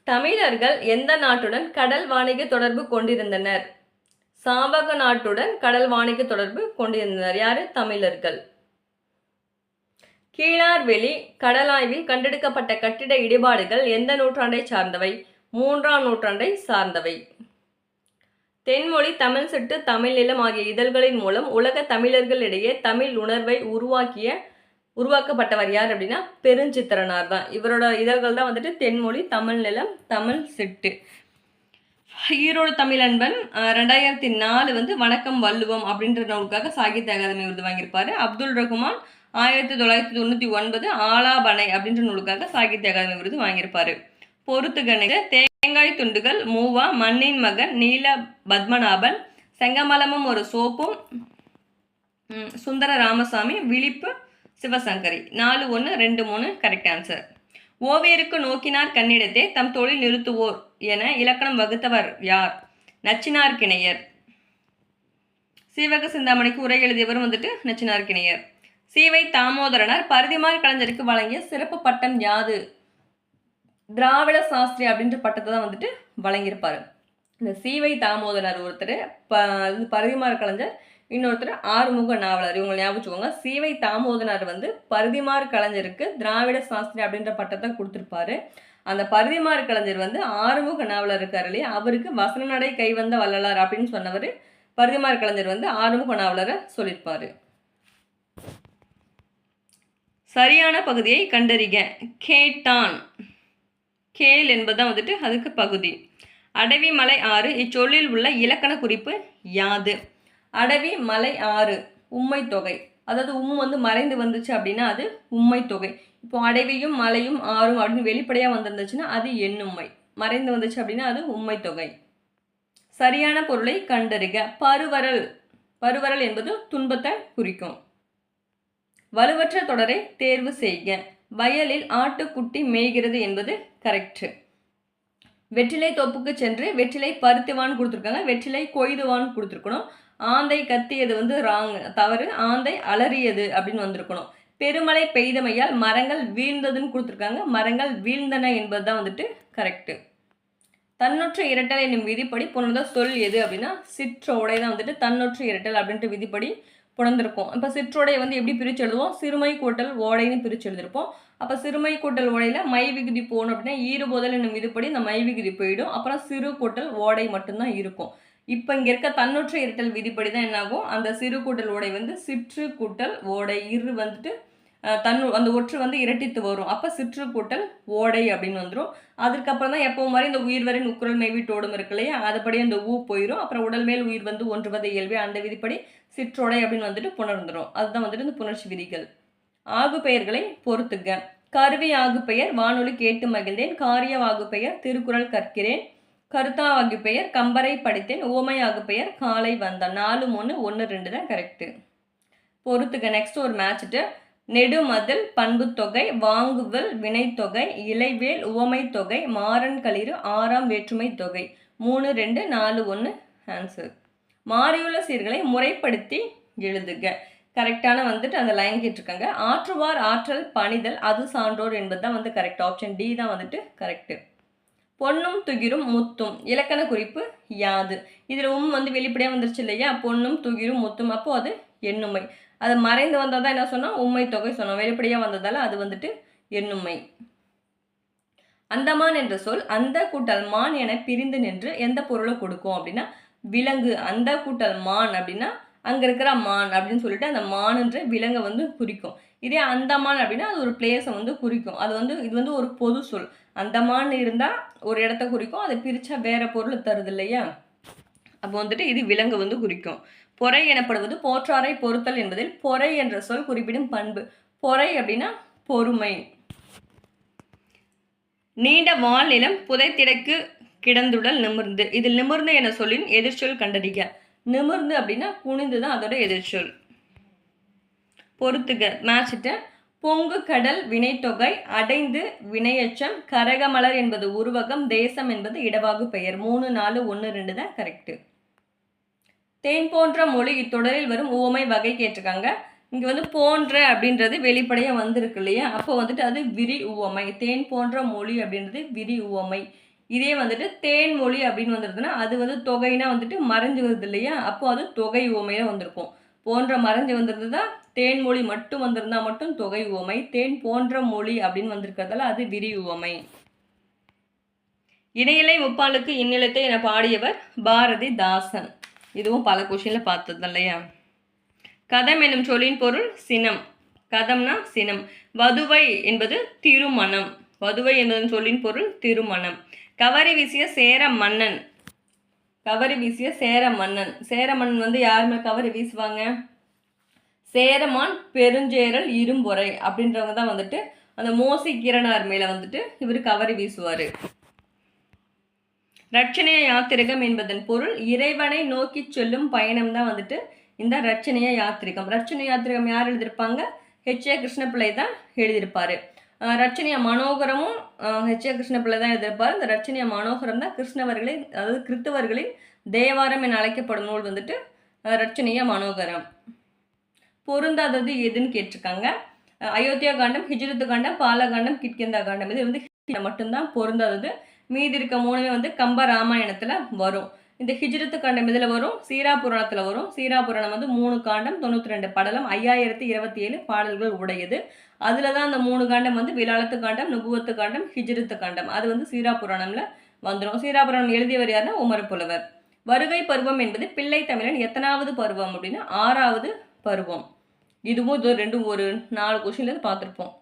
தமிழர்கள் எந்த நாட்டுடன் கடல் வாணிக தொடர்பு கொண்டிருந்தனர்? சாவக நாட்டுடன் கடல் வாணிக தொடர்பு கொண்டிருந்தனர். யாரு? தமிழர்கள். கீழார்வெளி கடலாய்வில் கண்டெடுக்கப்பட்ட கட்டிட இடிபாடுகள் எந்த நூற்றாண்டை சார்ந்தவை? 3ஆம் நூற்றாண்டை சார்ந்தவை. தென்மொழி, தமிழ் சிட்டு, தமிழ் நிலம் ஆகிய இதழ்களின் மூலம் உலக தமிழர்களிடையே தமிழ் உணர்வை உருவாக்கப்பட்டவர் யார் அப்படின்னா பெருஞ்சித்திரனார் தான். இவரோட இதழ்கள் தான் வந்துட்டு தென்மொழி, தமிழ் நிலம், தமிழ் சிட்டு. ஈரோடு தமிழன்பன் 2004 வந்து வணக்கம் வள்ளுவம் அப்படின்ற நூலுக்காக சாகித்ய அகாதமி விருது வாங்கியிருப்பாரு. அப்துல் ரகுமான் 1999 ஆலாபனை அப்படின்ற நூலுக்காக சாகித்ய அகாதமி விருது வாங்கியிருப்பாரு. பொறுத்துகணிக தேங்காய் துண்டுகள், மூவா, மண்ணின் மகன், நீல பத்மநாபன், செங்கமலமும் ஒரு சோப்பும், சுந்தர ராமசாமி, விழிப்பு சிவசங்கரி. 4, 1, 2, 3 correct answer. ஓவியருக்கு நோக்கினார் கண்ணிடத்தே தம் தொழில் நிறுத்துவோர் என இலக்கணம் வகுத்தவர் யார்? நச்சினார்க்கிணையர். சீவக சிந்தாமணிக்கு உரை எழுதியவரும் வந்துட்டு நச்சினார்க்கிணையர். சீவை தாமோதரனார் பரிதிமார் கலைஞருக்கு வழங்கிய சிறப்பு பட்டம் யாது? திராவிட சாஸ்திரி அப்படின்ற பட்டத்தை தான் வந்துட்டு வழங்கியிருப்பாரு. இந்த சீவை தாமோதரனார் ஒருத்தர், பரிதிமார் கலைஞர் இன்னொருத்தர் ஆறுமுக நாவலர். இவங்க ஞாபகம் வச்சுக்கோங்க. சீவை தாமோதரனார் வந்து பரிதிமார் கலைஞருக்கு திராவிட சாஸ்திரி அப்படின்ற பட்டத்தை கொடுத்துருப்பாரு. அந்த பரிதிமார் கலைஞர் வந்து ஆறுமுக நாவலர் இருக்காரு இல்லையா, அவருக்கு வசன நடை கைவந்த வள்ளலார் அப்படின்னு சொன்னவர் பரிதிமார் கலைஞர் வந்து ஆறுமுக நாவலரை சொல்லியிருப்பாரு. சரியான பகுதியை கண்டறிக. கேட்டான். கேள் என்பதுதான் வந்துட்டு அதுக்கு பகுதி. அடவி மலை ஆறு இச்சொல்லில் உள்ள இலக்கண குறிப்பு யாது? அடவி மலை ஆறு உம்மை தொகை. அதாவது வந்து மறைந்து வந்துச்சு அப்படின்னா அது உம்மை தொகை. இப்போ அடவியும் மலையும் ஆறும் அப்படின்னு வெளிப்படையாக வந்திருந்துச்சுன்னா அது எண்ணும்மை. மறைந்து வந்துச்சு அப்படின்னா அது உம்மை தொகை. சரியான பொருளை கண்டறிக. பருவரல் என்பது துன்பத்தை குறிக்கும். வலுவற்ற தொடரை தேர்வு செய்க. வயலில் ஆட்டுக்குட்டி மேய்கிறது என்பது கரெக்ட். வெற்றிலை தோப்புக்கு சென்று வெற்றிலை பருத்துவான் கொடுத்துருக்காங்க, வெற்றிலை கொய்துவான் கொடுத்துருக்கணும். ஆந்தை கத்தியது வந்து ராங், தவறு. ஆந்தை அலறியது அப்படின்னு வந்திருக்கணும். பெருமழை பெய்தமையால் மரங்கள் வீழ்ந்ததுன்னு கொடுத்துருக்காங்க, மரங்கள் வீழ்ந்தன என்பது தான் வந்துட்டு கரெக்டு. தன்னொற்று இரட்டல் என்னும் விதிப்படி புணர்ந்த சொல் எது அப்படின்னா சிற்றோடை தான் வந்துட்டு தன்னொற்று இரட்டல் அப்படின்ட்டு விதிப்படி புணர்ந்திருக்கும். இப்போ சிற்றோடையை வந்து எப்படி பிரித்து எழுதுவோம்? சிறுமை கூட்டல் ஓடைன்னு பிரித்து எழுதிருப்போம். அப்போ சிறுமை கூட்டல் ஓடையில் மை விகுதி போகணும் அப்படின்னா ஈறுபோதல் என்னும் விதிப்படி இந்த மை விகுதி போயிடும். அப்புறம் சிறு கூட்டல் ஓடை மட்டும்தான் இருக்கும். இப்போ இங்கே இருக்க தன்னொற்று இரட்டல் விதிப்படி தான் என்னாகும்? அந்த சிறு கூட்டல் ஓடை வந்து சிற்று கூட்டல் ஓடை, இரு வந்துட்டு அந்த ஒற்று வந்து இரட்டித்து வரும். அப்போ சிற்று கூட்டல் ஓடை அப்படின்னு வந்துடும். அதுக்கப்புறம் தான் எப்போ மாதிரி இந்த உயிர் வரின் உக்குரல் மேவிட்டோடும் இருக்கு இல்லையா, அதுபடி அந்த ஊ போயிடும். அப்புறம் உடல் மேல் உயிர் வந்து ஒன்றுவது இயல்பே, அந்த விதிப்படி சிற்றோடை அப்படின்னு வந்துட்டு புணர்ந்துடும். அதுதான் வந்துட்டு இந்த புணர்ச்சி விதிகள். ஆகு பெயர்களை பொறுத்துக. கருவி ஆகு பெயர் வானொலி கேட்டு மகிழ்ந்தேன். காரிய ஆகு பெயர் திருக்குறள் கற்கிறேன். கருத்தா ஆகு பெயர் கம்பரை படித்தேன். ஓமை ஆகு பெயர் காலை வந்தான். 4, 3, 1, 2 தான் கரெக்டு. பொறுத்துக. நெக்ஸ்ட் ஒரு மேட்ச்ட்டு. நெடுமதில் பண்பு தொகை, வாங்குவல் வினைத்தொகை, இலைவேல் உவமை தொகை, மாறன் களிறு 6ஆம் வேற்றுமை தொகை. 3, 2, 4, 1 ஆன்சர். மாறியுள்ள சீர்களை முறைப்படுத்தி எழுதுக. கரெக்டான வந்துட்டு அந்த லைன் கேட்டிருக்காங்க. ஆற்றுவார் ஆற்றல் பணிதல் அது சான்றோர் என்பது தான் வந்து கரெக்ட். ஆப்ஷன் டி தான் வந்துட்டு கரெக்டு. பொன்னும் துகிரும் முத்தும் இலக்கண குறிப்பு யாது? இதில் வந்து வெளிப்படையாக வந்துருச்சு இல்லையா, பொன்னும் துகிரும் முத்தும். அப்போ அது எண்ணுமை. அது மறைந்து வந்தால் தான் என்ன சொன்னால் உண்மை தொகை சொன்னோம். வெளிப்படையாக வந்ததால் அது வந்துட்டு எண்ணுமை. அந்தமான் என்ற சொல் அந்த கூட்டல் மான் என பிரிந்து நின்று எந்த பொருளை கொடுக்கும் அப்படின்னா விலங்கு. அந்த கூட்டல் மான் அப்படின்னா அங்கே இருக்கிற மான் அப்படின்னு சொல்லிட்டு அந்த மானுன்ற விலங்கை வந்து குறிக்கும். இதே அந்தமான் அப்படின்னா அது ஒரு பிளேஸை வந்து குறிக்கும். இது வந்து ஒரு பொது சொல். அந்தமான் இருந்தால் ஒரு இடத்த குறிக்கும், அதை பிரித்தா வேற பொருள் தருது இல்லையா, அப்போ வந்துட்டு இது விலங்கு வந்து குறிக்கும். பொறை எனப்படுவது போற்றாரை பொறுத்தல் என்பதில் பொறை என்ற சொல் குறிப்பிடும் பண்பு. பொறை அப்படின்னா பொறுமை. நீண்ட வால் நிலம் புதைத்திடக்கு கிடந்துடல் நிமிர்ந்து. இதில் நிமிர்ந்து என சொல்லின் எதிர்ச்சொல் கண்டறிக. நிமிர்ந்து அப்படின்னா குனிந்து தான் அதோட எதிர்ச்சொல். பொறுத்துக மேட்சிட்ட. பொங்கு கடல் வினைத்தொகை, அடைந்து வினையச்சம், கரகமலர் என்பது உருவகம், தேசம் என்பது இடவாகு பெயர். 3, 4, 1, 2 தான் கரெக்டு. தேன் போன்ற மொழி இத்தொடரில் வரும் உவமை வகை கேட்டிருக்காங்க. இங்கே வந்து போன்ற அப்படின்றது வெளிப்படையாக வந்திருக்கு இல்லையா, அப்போ வந்துட்டு அது விரி உவமை. தேன் போன்ற மொழி அப்படின்றது விரி உவமை. இதே வந்துட்டு தேன் மொழி அப்படின்னு வந்துருதுன்னா அது வந்து தொகைனா வந்துட்டு மறைஞ்சு வருது இல்லையா, அப்போ அது தொகை உவமையாக வந்திருக்கும். போன்ற மறைஞ்சு வந்திருந்ததா தேன்மொழி மட்டும் வந்திருந்தா மட்டும் தொகை உவமை. தேன் போன்ற மொழி அப்படின்னு வந்திருக்கிறதால அது விரி உவமை. இணையிலை முப்பாலுக்கு இந்நிலத்தை என பாடியவர் பாரதிதாசன். இதுவும் பல கொஷின்ல பார்த்தது இல்லையா. கதம் என்னும் சொல்லின் பொருள் சினம். கதம்னா சினம். வதுவை என்பது திருமணம். வதுவை என்பதன் சொல்லின் பொருள் திருமணம். கவரி வீசிய சேர மன்னன். கவரி வீசிய சேர மன்னன். சேர மன்னன் வந்து யாருமே கவரி வீசுவாங்க? சேரமான் பெருஞ்சேரல் இரும்பொறை அப்படின்றவங்க தான் வந்துட்டு அந்த மோசி கிரணார் மேல வந்துட்டு இவர் கவரி வீசுவார். ரட்சணைய யாத்திரிகம் என்பதன் பொருள் இறைவனை நோக்கி செல்லும் பயணம் தான் வந்துட்டு இந்த ரட்சணைய யாத்திரிகம். ரட்சணை யாத்திரிகம் யார் எழுதியிருப்பாங்க? ஹெச்.ஏ. கிருஷ்ணபிள்ளை தான் எழுதியிருப்பார். ரட்சணைய மனோகரமும் ஹெச்.ஏ. கிருஷ்ணபிள்ளை தான் எழுதியிருப்பார். இந்த ரட்சணைய மனோகரம் தான் கிருஷ்ணவர்களின், அதாவது கிறிஸ்தவர்களின் தேவாரம் என அழைக்கப்படும் நூல் வந்துட்டு ரட்சணைய மனோகரம். பொருந்தாதது எதுன்னு கேட்டிருக்காங்க. அயோத்தியா காண்டம், ஹிஜ்ரத்து காண்டம், பாலகாண்டம், கிட்கிந்தா காண்டம். இது வந்து மட்டும்தான் பொருந்தாதது. மீதி இருக்க 3மே வந்து கம்ப ராமாயணத்தில் வரும். இந்த ஹிஜ்ரத்து காண்டம் இதில் வரும், சீரா புராணத்தில் வரும். சீரா புராணம் வந்து 3 காண்டம் 92 படலம் 5027 பாடல்கள் உடையது. அதில் தான் அந்த 3 காண்டம் வந்து விலாலத்து காண்டம், நுபுவத்து காண்டம், ஹிஜ்ரத்து காண்டம். அது வந்து சீரா புராணம்ல வந்துடும். சீரா புராணம் எழுதியவர் யாருன்னா உமர் புலவர். வருகை பருவம் என்பது பிள்ளை தமிழன் எத்தனாவது பருவம் அப்படின்னா 6வது பருவம். இதுவும் இது ரெண்டும் ஒரு 4 கொஷின்லேருந்து பார்த்துருப்போம்.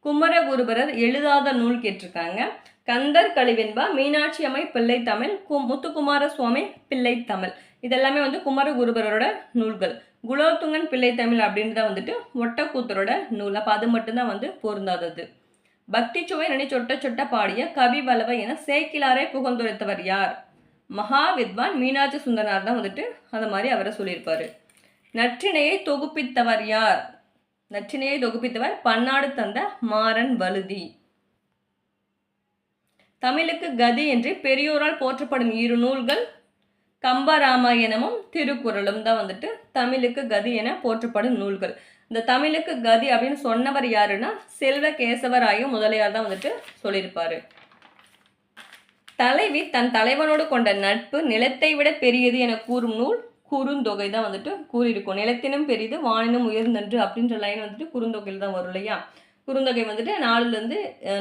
குமரகுருபரர் எழுதாத நூல் கேட்டிருக்காங்க. கந்தர் கலிவெண்பா, மீனாட்சி அம்மை பிள்ளை தமிழ், முத்துக்குமார சுவாமி பிள்ளை தமிழ். இதெல்லாமே வந்து குமரகுருபரரோட நூல்கள். குலோத்துங்கன் பிள்ளை தமிழ் அப்படின்றத வந்துட்டு ஒட்டக்கூத்தரோட நூல். அப்போ அது மட்டும்தான் வந்து பொருந்தாதது. பக்தி சுவை நனி சொட்ட சொட்ட பாடிய கவி வல்லவ என சேக்கிலாரை புகழ்ந்துரைத்தவர் யார்? மகாவித்வான் மீனாட்சி சுந்தரனார் தான் வந்துட்டு அதை மாதிரி அவரை சொல்லியிருப்பாரு. நற்றிணையை தொகுப்பித்தவர் யார்? நற்றிணையை தொகுப்பித்தவர் பன்னாடு தந்த மாறன் வழுதி. தமிழுக்கு கதி என்று பெரியோரால் போற்றப்படும் 2 நூல்கள் கம்பராமாயணமும் திருக்குறளும் தான் வந்துட்டு தமிழுக்கு கதி என போற்றப்படும் நூல்கள். இந்த தமிழுக்கு கதி அப்படின்னு சொன்னவர் யாருன்னா செல்வ கேசவராய முதலியார் தான் வந்துட்டு சொல்லியிருப்பாரு. தலைவி தன் தலைவனோடு கொண்ட நட்பு நிலத்தை விட பெரியது என கூறும் நூல் குறுந்தொகை தான் வந்துட்டு கூறியிருக்கும். நிலத்தினும் பெரிது வானினும் உயர்ந்தன்று அப்படின்ற லைன் வந்துட்டு குறுந்தொகையில் தான் வரும் இல்லையா. குறுந்தொகை வந்துட்டு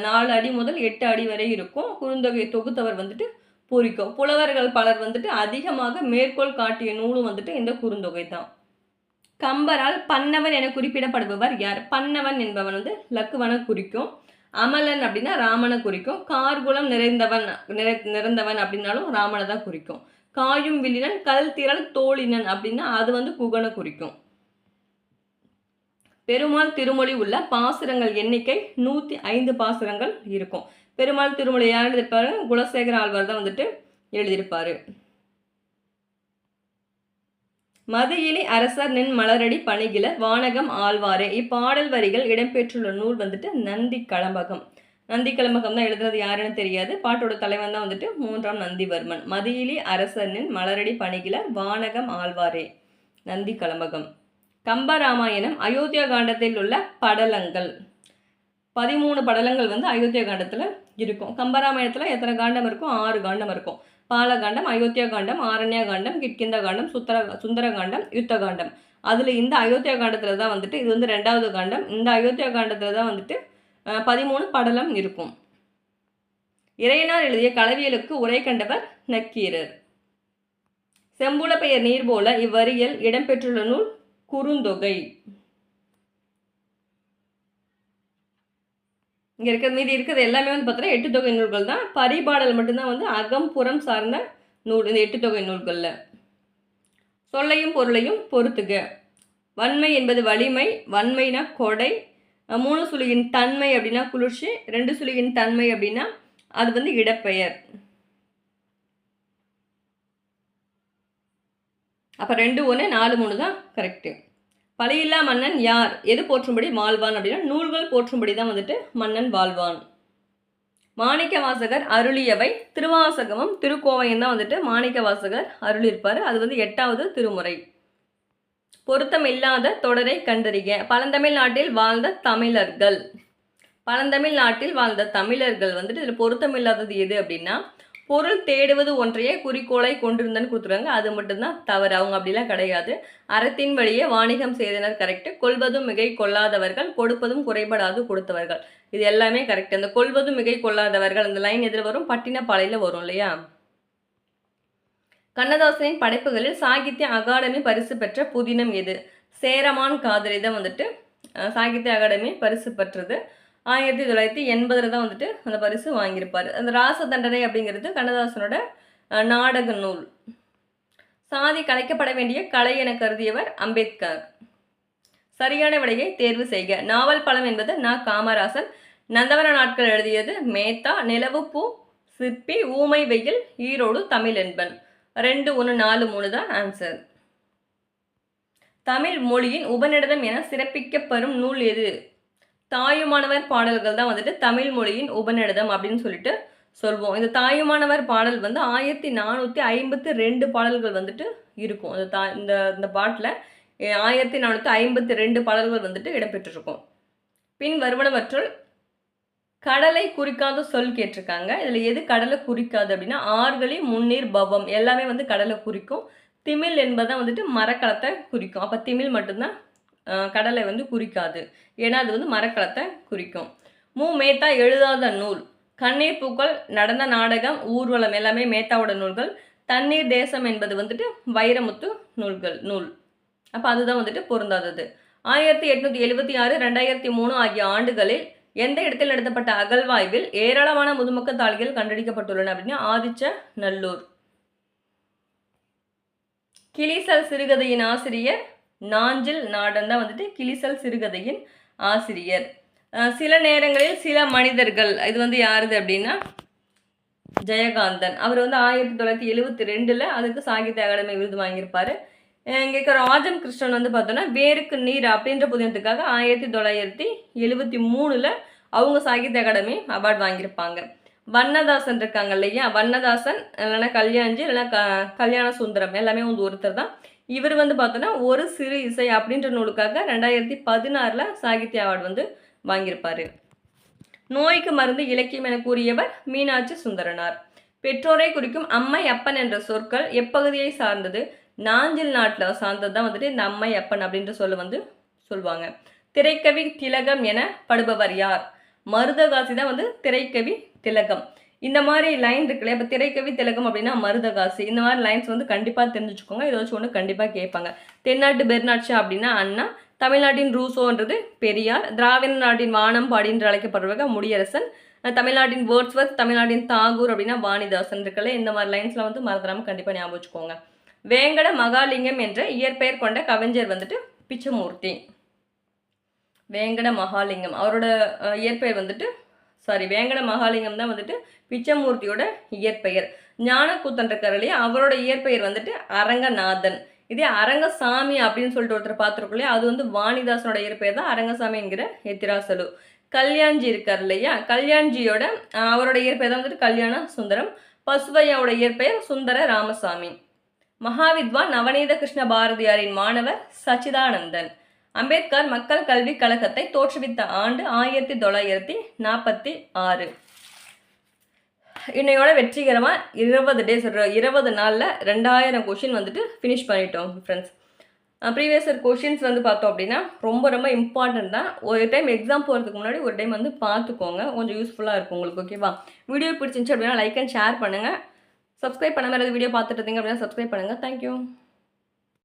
4 அடி முதல் 8 அடி வரை இருக்கும். குறுந்தொகை தொகுத்தவர் வந்துட்டு பூரிக்கோ. புலவர்கள் பலர் வந்துட்டு அதிகமாக மேற்கோள் காட்டிய நூலும் வந்துட்டு இந்த குறுந்தொகை தான். கம்பரால் பன்னவன் என குறிப்பிடப்படுபவர் யார்? பன்னவன் என்பவன் வந்து லக்குவனை குறிக்கும். அமலன் அப்படின்னா ராமனை குறிக்கும். கார்குலம் நிறைந்தவன் அப்படின்னாலும் ராமனை தான் குறிக்கும். காயும் வில்லினன் கல் திரள் தோழினன் அப்படின்னா அது வந்து குகனை குறிக்கும். பெருமாள் திருமொழி உள்ள பாசுரங்கள் எண்ணிக்கை 105 பாசுரங்கள் இருக்கும். பெருமாள் திருமொழி யார் எழுதியிருப்பாரு? குலசேகர ஆழ்வார் தான் வந்துட்டு எழுதியிருப்பாரு. மதியிலி அரசர் நின் மலரடி பணிகில வானகம் ஆழ்வாரே. இப்பாடல் வரிகள் இடம்பெற்றுள்ள நூல் வந்துட்டு நந்தி கலம்பகம். நந்தி கலம்பகம் தான் எழுதுறது யாருன்னு தெரியாது. பாட்டோட தலைவன் தான் வந்துட்டு 3ஆம் நந்திவர்மன். மதியிலி அரசனின் மலரடி பணிகில வானகம் ஆழ்வாரே, நந்தி கலம்பகம். கம்பராமாயணம் அயோத்தியா காண்டத்தில் உள்ள படலங்கள். 13 படலங்கள் வந்து அயோத்தியா காண்டத்தில் இருக்கும். கம்பராமாயணத்தில் எத்தனை காண்டம் இருக்கும்? 6 காண்டம் இருக்கும். பாலகாண்டம், அயோத்தியா காண்டம், ஆரண்யா காண்டம், கிட்கிந்தா காண்டம், சுந்தர காண்டம், யுத்த காண்டம். அதில் இந்த அயோத்தியா காண்டத்தில் தான் வந்துட்டு இது வந்து 2வது காண்டம். இந்த அயோத்தியா காண்டத்தில் தான் வந்துட்டு 13 படலம் இருக்கும். இறையனார் எழுதிய களவியலுக்கு உரை கண்டவர் நக்கீரர். செம்புல பெயர் நீர் போல இவ்வரியில் இடம்பெற்றுள்ள நூல் குறுந்தொகை. இங்கே மீதி இருக்கிறது எல்லாமே வந்து பார்த்தீங்கன்னா 8 தொகை நூல்கள் தான். பரிபாடல் மட்டும்தான் வந்து அகம் புறம் சார்ந்த நூல் இந்த 8 தொகை நூல்களில். சொல்லையும் பொருளையும் பொறுத்துக. வன்மை என்பது வலிமை, வன்மைனா கொடை, 3 சுழியின் தன்மை அப்படின்னா குளிர்ச்சி, 2 சுழியின் தன்மை அப்படின்னா அது வந்து இடப்பெயர். அப்போ 2 1 4 3 தான் கரெக்டு. பழியில்லா மன்னன் யார்? எது போற்றும்படி வாழ்வான் அப்படின்னா நூல்கள் போற்றும்படி தான் வந்துட்டு மன்னன் வாழ்வான். மாணிக்க வாசகர் அருளியவை திருவாசகமும் திருக்கோவையும் தான் வந்துட்டு மாணிக்க வாசகர் அருளியிருப்பார். அது வந்து 8வது திருமுறை. பொருத்தம் இல்லாத தொடரை கண்டறிக. பழந்தமிழ் நாட்டில் வாழ்ந்த தமிழர்கள். பழந்தமிழ் நாட்டில் வாழ்ந்த தமிழர்கள் வந்துட்டு இதில் பொருத்தம் இல்லாதது எது அப்படின்னா பொருள் தேடுவது ஒன்றையே குறிக்கோளை கொண்டிருந்தன்னு கொடுத்துருவாங்க. அது மட்டும்தான் தவறு. அவங்க அப்படிலாம் கிடையாது. அறத்தின் வழியே வாணிகம் செய்தனர் கரெக்டு. கொள்வதும் மிகை கொள்ளாதவர்கள், கொடுப்பதும் குறைபடாது கொடுத்தவர்கள், இது எல்லாமே கரெக்ட். அந்த கொள்வதும் மிகை கொள்ளாதவர்கள் அந்த லைன் எதில் வரும்? பட்டினப்பாளையில் வரும் இல்லையா? கண்ணதாசனின் படைப்புகளில் சாகித்ய அகாடமி பரிசு பெற்ற புதினம் எது? சேரமான் காதலி தான் வந்துட்டு சாகித்ய அகாடமி பரிசு பெற்றது. 1980 தான் வந்துட்டு அந்த பரிசு வாங்கியிருப்பார். அந்த ராச தண்டனை அப்படிங்கிறது கண்ணதாசனோட நாடக நூல். சாதி கலைக்கப்பட வேண்டிய கலை என கருதியவர் அம்பேத்கர். சரியான விடையை தேர்வு செய்க. நாவல் பழம் என்பது நா. காமராசன். நந்தவன நாட்கள் எழுதியது மேத்தா. நிலவுப்பூ சிற்பி. ஊமை வெயில். ஈரோடு தமிழ் என்பன். 2 1 4 3 தான் ஆன்சர். தமிழ் மொழியின் உபநிடதம் என சிறப்பிக்கப்பெறும் நூல் எது? தாயுமானவர் பாடல்கள் தான் வந்துட்டு தமிழ் மொழியின் உபநிடதம் அப்படின்னு சொல்லிட்டு சொல்வோம். இந்த தாயுமானவர் பாடல் வந்து 1452 பாடல்கள் வந்துட்டு இருக்கும். இந்த பாட்டில் 1452 பாடல்கள் வந்துட்டு இடம்பெற்றிருக்கும். பின் வருவனவற்றுள் கடலை குறிக்காத சொல் கேட்டிருக்காங்க. இதில் எது கடலை குறிக்காது அப்படின்னா ஆர்கழி, முன்னீர், பவம் எல்லாமே வந்து கடலை குறிக்கும். திமிழ் என்பதை வந்துட்டு மரக்கலத்தை குறிக்கும். அப்போ திமிழ் மட்டும்தான் கடலை வந்து குறிக்காது. ஏன்னா அது வந்து மரக்கலத்தை குறிக்கும். மேத்தா எழுதாத நூல். கண்ணீர் பூக்கள், நடந்த நாடகம், ஊர்வலம் எல்லாமே மேத்தாவோட நூல்கள். தண்ணீர் தேசம் என்பது வந்துட்டு வைரமுத்து நூல். அப்போ அதுதான் வந்துட்டு பொருந்தாதது. 1876 2003 ஆகிய ஆண்டுகளில் எந்த இடத்தில் நடத்தப்பட்ட அகழ்வாய்வில் ஏராளமான முதுமக்கள் தாளிகள் கண்டெடுக்கப்பட்டுள்ளன அப்படின்னா ஆதிச்ச நல்லூர். கிளிசல் சிறுகதையின் ஆசிரியர் நாஞ்சில் நாடன் தான் வந்துட்டு கிளிசல் சிறுகதையின் ஆசிரியர். சில நேரங்களில் சில மனிதர்கள், இது வந்து யாருது அப்படின்னா ஜெயகாந்தன். அவர் வந்து 1972 அதுக்கு சாகித்ய அகாடமி விருது வாங்கியிருப்பார். இங்கே இருக்கிற ராஜம் கிருஷ்ணன் வந்து பார்த்தோன்னா வேருக்கு நீர் அப்படின்ற புதினத்துக்காக 1973 அவங்க சாகித்ய அகாடமி அவார்டு வாங்கியிருப்பாங்க. வண்ணதாசன் இருக்காங்க இல்லையா? வண்ணதாசன் இல்லைன்னா கல்யாண்ஜி இல்லைன்னா கல்யாண சுந்தரம் எல்லாமே வந்து ஒருத்தர் தான். இவர் வந்து பார்த்தோன்னா ஒரு சிறு இசை அப்படின்ற நூலுக்காக 2016 சாகித்ய அவார்டு வந்து வாங்கியிருப்பார். நோய்க்கு மருந்து இலக்கியம் என கூறியவர் மீனாட்சி சுந்தரனார். பெற்றோரை குறிக்கும் அம்மை அப்பன் என்ற சொற்கள் எப்பகுதியை சார்ந்தது? நாஞ்சில் நாட்டில் சார்ந்தது தான் வந்துட்டு இந்த அம்மை அப்பன் அப்படின்ற சொல்ல வந்து சொல்லுவாங்க. திரைக்கவி திலகம் என படுபவர் யார்? மருதகாசி தான் வந்து திரைக்கவி திலகம். இந்த மாதிரி லைன் இருக்குல்ல, இப்போ திரைக்கவி திலகம் அப்படின்னா மருதகாசி. இந்த மாதிரி லைன்ஸ் வந்து கண்டிப்பாக தெரிஞ்சுக்கோங்க. இதை வச்சு ஒன்று கண்டிப்பாக கேட்பாங்க. தென்னாட்டு பெர்னாட்ஷா அப்படின்னா அண்ணா. தமிழ்நாட்டின் ரூசோன்றது பெரியார். திராவிட நாட்டின் வானம்பாடி என்று அழைக்கப்படுறவங்க முடியரசன். தமிழ்நாட்டின் வேர்ட்ஸ்வர்த், தமிழ்நாட்டின் தாகூர் அப்படின்னா வாணிதாசன் இருக்குல்ல. இந்த மாதிரி லைன்ஸ்லாம் வந்து மறந்துடாமல் கண்டிப்பாக ஞாபகம் வச்சுக்கோங்க. வேங்கட மகாலிங்கம் என்ற இயற்பெயர் கொண்ட கவிஞர் வந்துட்டு பிச்சமூர்த்தி. வேங்கட மகாலிங்கம் அவரோட இயற்பெயர் வந்துட்டு வேங்கட மகாலிங்கம் தான் வந்துட்டு பிச்சமூர்த்தியோட இயற்பெயர். ஞானக்கூத்தன் இருக்கார் இல்லையா, அவரோட இயற்பெயர் வந்துட்டு அரங்கநாதன். இதே அரங்கசாமி அப்படின்னு சொல்லிட்டு ஒருத்தர் பார்த்துருக்கோம் இல்லையா, அது வந்து வாணிதாசனோட இயற்பெயர் தான் அரங்கசாமி என்கிற எத்திராசலு. கல்யாண்ஜி இருக்கார் இல்லையா, கல்யாண்ஜியோட அவரோட இயற்பெயர் தான் வந்துட்டு கல்யாண சுந்தரம். பசுவையாவோட இயற்பெயர் சுந்தர ராமசாமி. மகாவித்வான் நவநீத கிருஷ்ண பாரதியாரின் மாணவர் சச்சிதானந்தன். அம்பேத்கர் மக்கள் கல்விக் கழகத்தை தோற்றுவித்த ஆண்டு 1946. இன்னையோட வெற்றிகரமாக 20 நாளில் 2000 கொஷின் வந்துட்டு ஃபினிஷ் பண்ணிட்டோம் ஃப்ரெண்ட்ஸ். ப்ரீவியஸ் இயர் கொஷின்ஸ் வந்து பார்த்தோம் அப்படின்னா ரொம்ப ரொம்ப இம்பார்ட்டன்ட் தான். ஒரு டைம் எக்ஸாம் போகிறதுக்கு முன்னாடி ஒரு டைம் வந்து பார்த்துக்கோங்க, கொஞ்சம் யூஸ்ஃபுல்லாக இருக்கும் உங்களுக்கு. ஓகேவா? வீடியோ பிடிச்சிருந்துச்சு அப்படின்னா லைக் அண்ட் ஷேர் பண்ணுங்கள். சப்ஸ்கிரைப் பண்ண மாதிரி வீடியோ பார்த்துட்டு இருந்தீங்க அப்படின்னா சப்ஸ்கிரைப் பண்ணுங்கள். தேங்க்யூ.